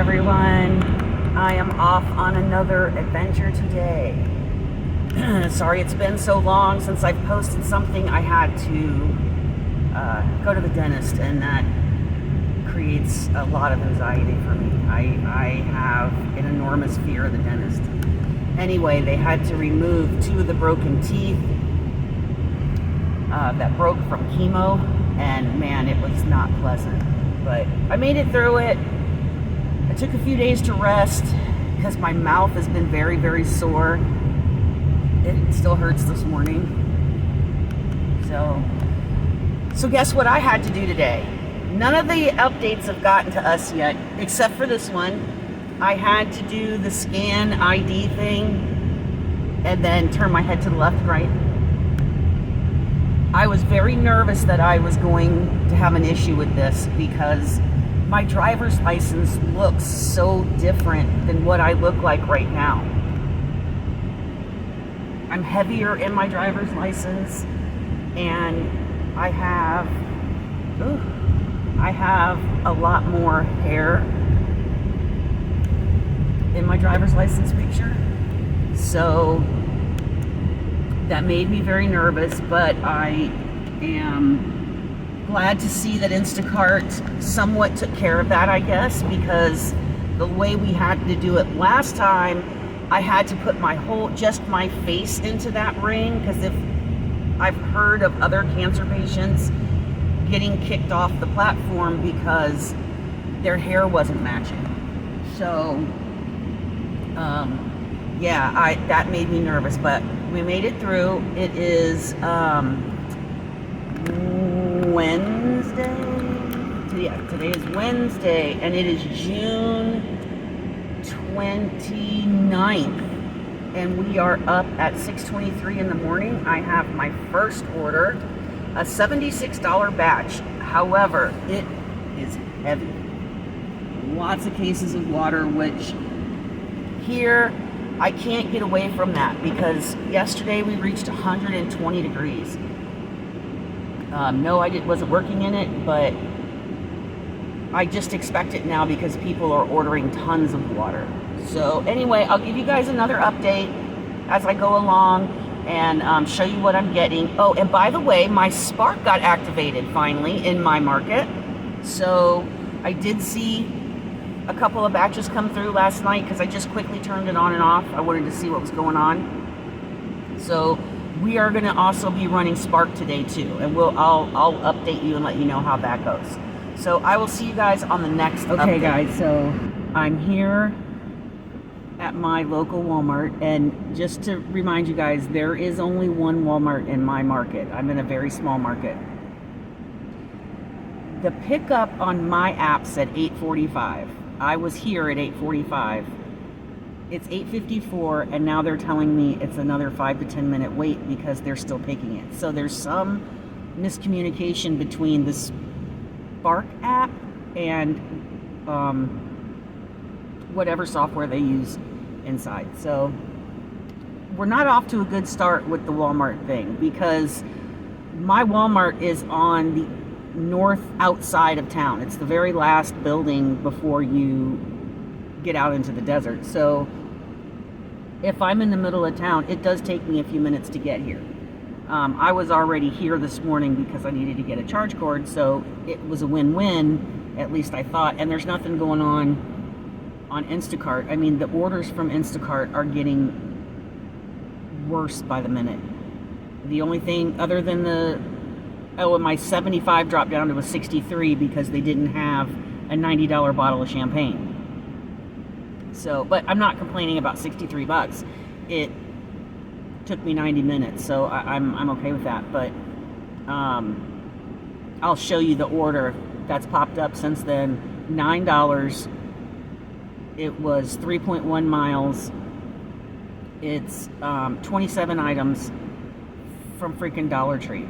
everyone. I am off on another adventure today. Sorry it's been so long since I've posted something. I had to go to the dentist, and that creates a lot of anxiety for me. I have an enormous fear of the dentist. Anyway, they had to remove 2 of the broken teeth that broke from chemo, and man, it was not pleasant. But I made it through it. I took a few days to rest because my mouth has been very, very sore. It still hurts this morning. So guess what I had to do today? None of the updates have gotten to us yet, except for this one. I had to do the scan ID thing and then turn my head to the left and right. I was very nervous that I was going to have an issue with this because my driver's license looks so different than what I look like right now. I'm heavier in my driver's license, and I have a lot more hair in my driver's license picture. So that made me very nervous, but I am glad to see that Instacart somewhat took care of that, I guess, because the way we had to do it last time, I had to put just my face into that ring, because if I've heard of other cancer patients getting kicked off the platform because their hair wasn't matching. So that made me nervous, but we made it through. It is Wednesday. Yeah, today is Wednesday, and it is June 29th, and we are up at 6:23 in the morning. I have my first order, a $76 batch. However, it is heavy. Lots of cases of water, which here I can't get away from that because yesterday we reached 120 degrees. No, I wasn't working in it, but I just expect it now because people are ordering tons of water. So anyway, I'll give you guys another update as I go along and show you what I'm getting. Oh, and by the way, my Spark got activated finally in my market. So I did see a couple of batches come through last night because I just quickly turned it on and off. I wanted to see what was going on. So we are going to also be running Spark today too, and I'll update you and let you know how that goes. So I will see you guys on the next update. Okay guys, so I'm here at my local Walmart, and just to remind you guys, there is only one Walmart in my market. I'm in a very small market. The pickup on my app said 8:45. I was here at 8:45. It's 8:54, and now they're telling me it's another 5 to 10 minute wait because they're still picking it. So there's some miscommunication between the Spark app and whatever software they use inside. So we're not off to a good start with the Walmart thing because my Walmart is on the north outside of town. It's the very last building before you get out into the desert. So if I'm in the middle of town, it does take me a few minutes to get here. I was already here this morning because I needed to get a charge cord, so it was a win-win, at least I thought. And there's nothing going on Instacart. I mean, the orders from Instacart are getting worse by the minute. The only thing other than and my 75 dropped down to a 63 because they didn't have a $90 bottle of champagne. So, but I'm not complaining about 63 bucks. It took me 90 minutes, so I'm okay with that. But I'll show you the order that's popped up since then. $9. It was 3.1 miles. It's 27 items from freaking Dollar Tree.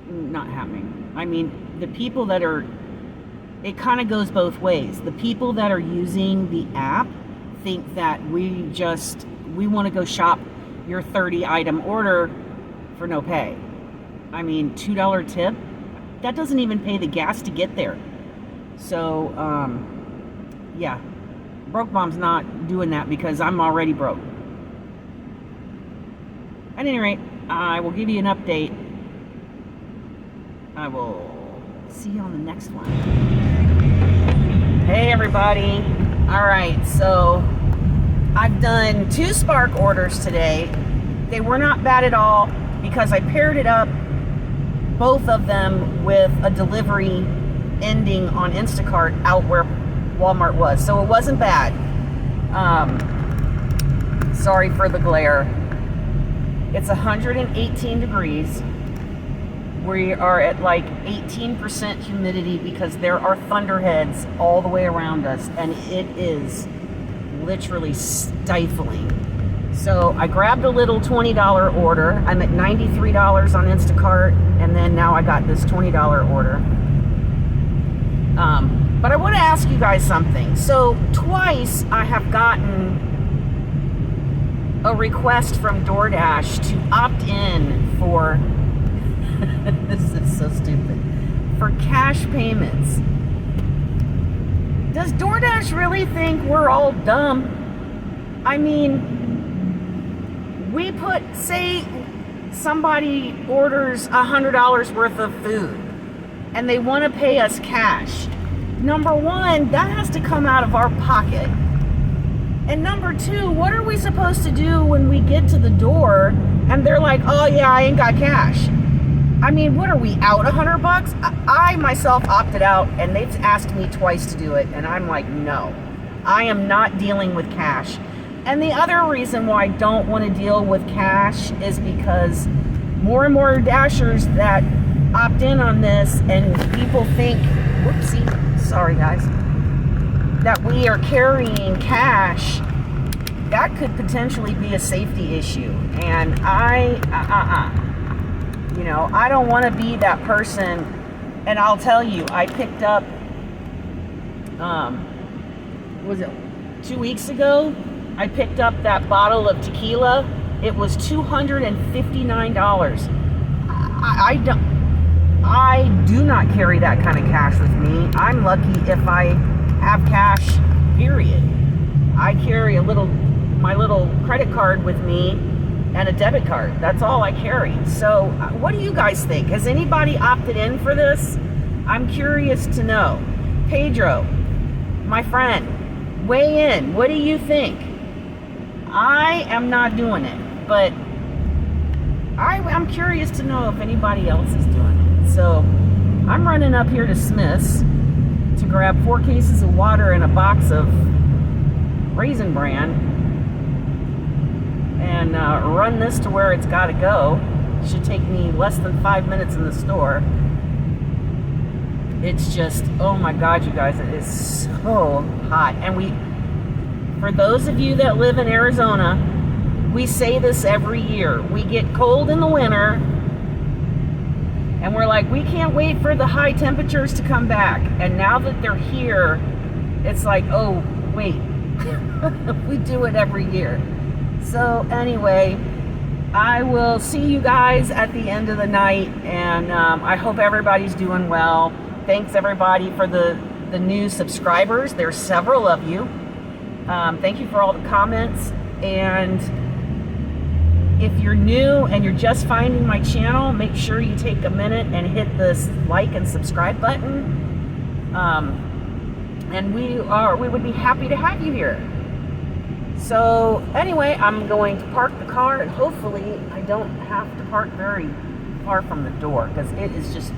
Not happening. I mean, the people that are, it kind of goes both ways. The people that are using the app think that we want to go shop your 30 item order for no pay. I mean, $2 tip, that doesn't even pay the gas to get there. So Yeah, Broke Mom's not doing that because I'm already broke. At any rate, I will give you an update. I will see you on the next one. Hey everybody. Alright, so I've done 2 Spark orders today. They were not bad at all because I paired it up, both of them, with a delivery ending on Instacart out where Walmart was. So it wasn't bad. Sorry for the glare. It's 118 degrees. We are at like 18% humidity because there are thunderheads all the way around us, and it is literally stifling. So I grabbed a little $20 order. I'm at $93 on Instacart, and then now I got this $20 order. But I want to ask you guys something. So twice I have gotten a request from Doordash to opt in for this is so stupid, for cash payments. Does Doordash really think we're all dumb? I mean, we say somebody orders $100 worth of food and they want to pay us cash. Number one, that has to come out of our pocket. And number two, what are we supposed to do when we get to the door and they're like, oh yeah, I ain't got cash? I mean, what are we out $100? I myself opted out, and they've asked me twice to do it, and I'm like, no, I am not dealing with cash. And the other reason why I don't want to deal with cash is because more and more Dashers that opt in on this, and people think, whoopsie, sorry guys, that we are carrying cash, that could potentially be a safety issue. And you know, I don't want to be that person. And I'll tell you, I picked up, was it 2 weeks ago? I picked up that bottle of tequila. It was $259. I do not carry that kind of cash with me. I'm lucky if I have cash, period. I carry my little credit card with me and a debit card. That's all I carry. So what do you guys think? Has anybody opted in for this? I'm curious to know. Pedro, my friend, weigh in. What do you think? I am not doing it, but I'm curious to know if anybody else is doing it. So I'm running up here to Smith's to grab 4 cases of water and a box of Raisin Bran, and run this to where it's got to go. It should take me less than 5 minutes in the store. It's just, oh my God, you guys, it is so hot. And for those of you that live in Arizona, we say this every year. We get cold in the winter, and we're like, we can't wait for the high temperatures to come back. And now that they're here, it's like, oh, wait, we do it every year. So anyway, I will see you guys at the end of the night, and I hope everybody's doing well. Thanks everybody for the new subscribers. There's several of you. Thank you for all the comments. And if you're new and you're just finding my channel, make sure you take a minute and hit this like and subscribe button. And we would be happy to have you here. So anyway, I'm going to park the car, and hopefully I don't have to park very far from the door because it is just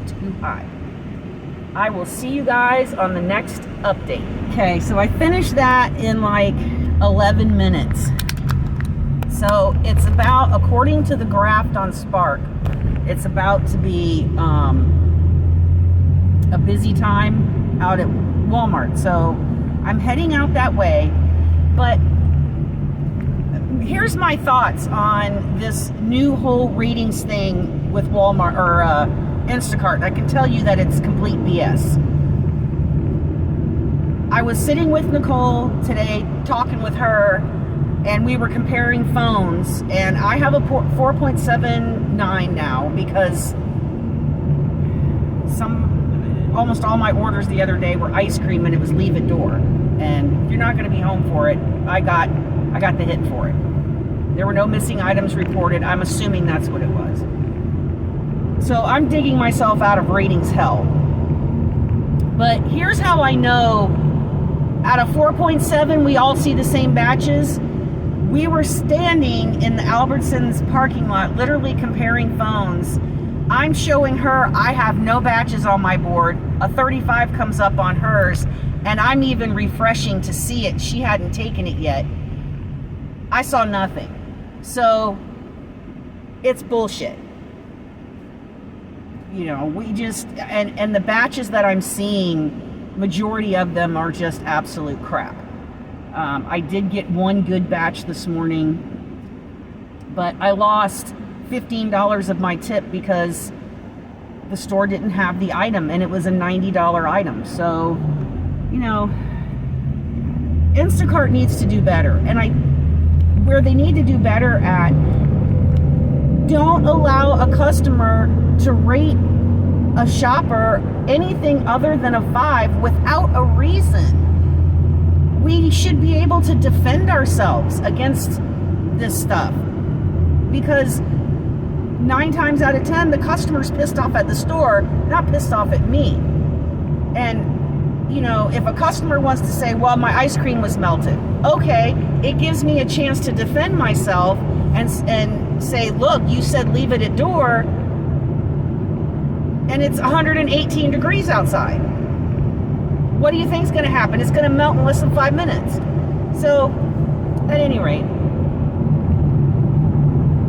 too hot. I will see you guys on the next update. Okay, so I finished that in like 11 minutes. So it's about, according to the graph on Spark, it's about to be a busy time out at Walmart. So I'm heading out that way. But here's my thoughts on this new whole ratings thing with Walmart or Instacart. I can tell you that it's complete BS. I was sitting with Nicole today, talking with her, and we were comparing phones, and I have a 4.79 now because almost all my orders the other day were ice cream, and it was leave at door. And if you're not going to be home for it, I got the hit for it. There were no missing items reported. I'm assuming that's what it was. So I'm digging myself out of ratings hell. But here's how I know out of 4.7, we all see the same batches. We were standing in the Albertsons parking lot, literally comparing phones. I'm showing her I have no batches on my board. A 35 comes up on hers, and I'm even refreshing to see it. She hadn't taken it yet. I saw nothing. So it's bullshit. You know, we just, and the batches that I'm seeing, majority of them are just absolute crap. I did get one good batch this morning, but I lost $15 of my tip because the store didn't have the item, and it was a $90 item. So, you know, Instacart needs to do better. And where they need to do better at, don't allow a customer to rate a shopper anything other than a 5 without a reason. We should be able to defend ourselves against this stuff, because 9 times out of 10, the customer's pissed off at the store, not pissed off at me. And, you know, if a customer wants to say, well, my ice cream was melted, okay, it gives me a chance to defend myself and say, look, you said leave it at door, and it's 118 degrees outside. What do you think is going to happen? It's going to melt in less than 5 minutes. So, at any rate,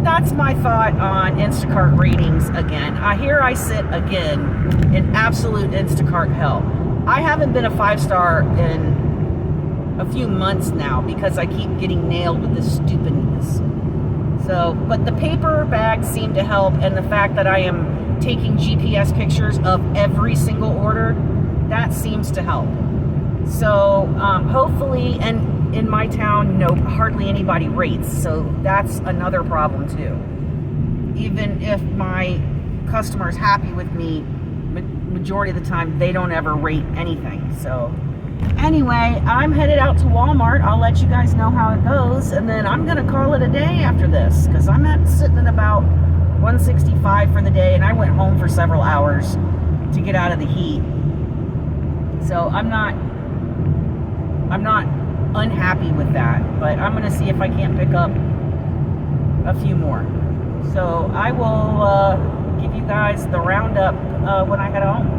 that's my thought on Instacart ratings again. Here I sit again in absolute Instacart hell. I haven't been a 5-star in a few months now because I keep getting nailed with this stupidness. So, but the paper bags seem to help, and the fact that I am taking GPS pictures of every single order, that seems to help. So hopefully, and in my town, hardly anybody rates, so that's another problem too. Even if my customer is happy with me, majority of the time they don't ever rate anything. So anyway, I'm headed out to Walmart. I'll let you guys know how it goes, and then I'm gonna call it a day after this, because I'm sitting at about 165 for the day, and I went home for several hours to get out of the heat. So I'm not unhappy with that, but I'm gonna see if I can't pick up a few more. So I will give you guys the roundup when I head home.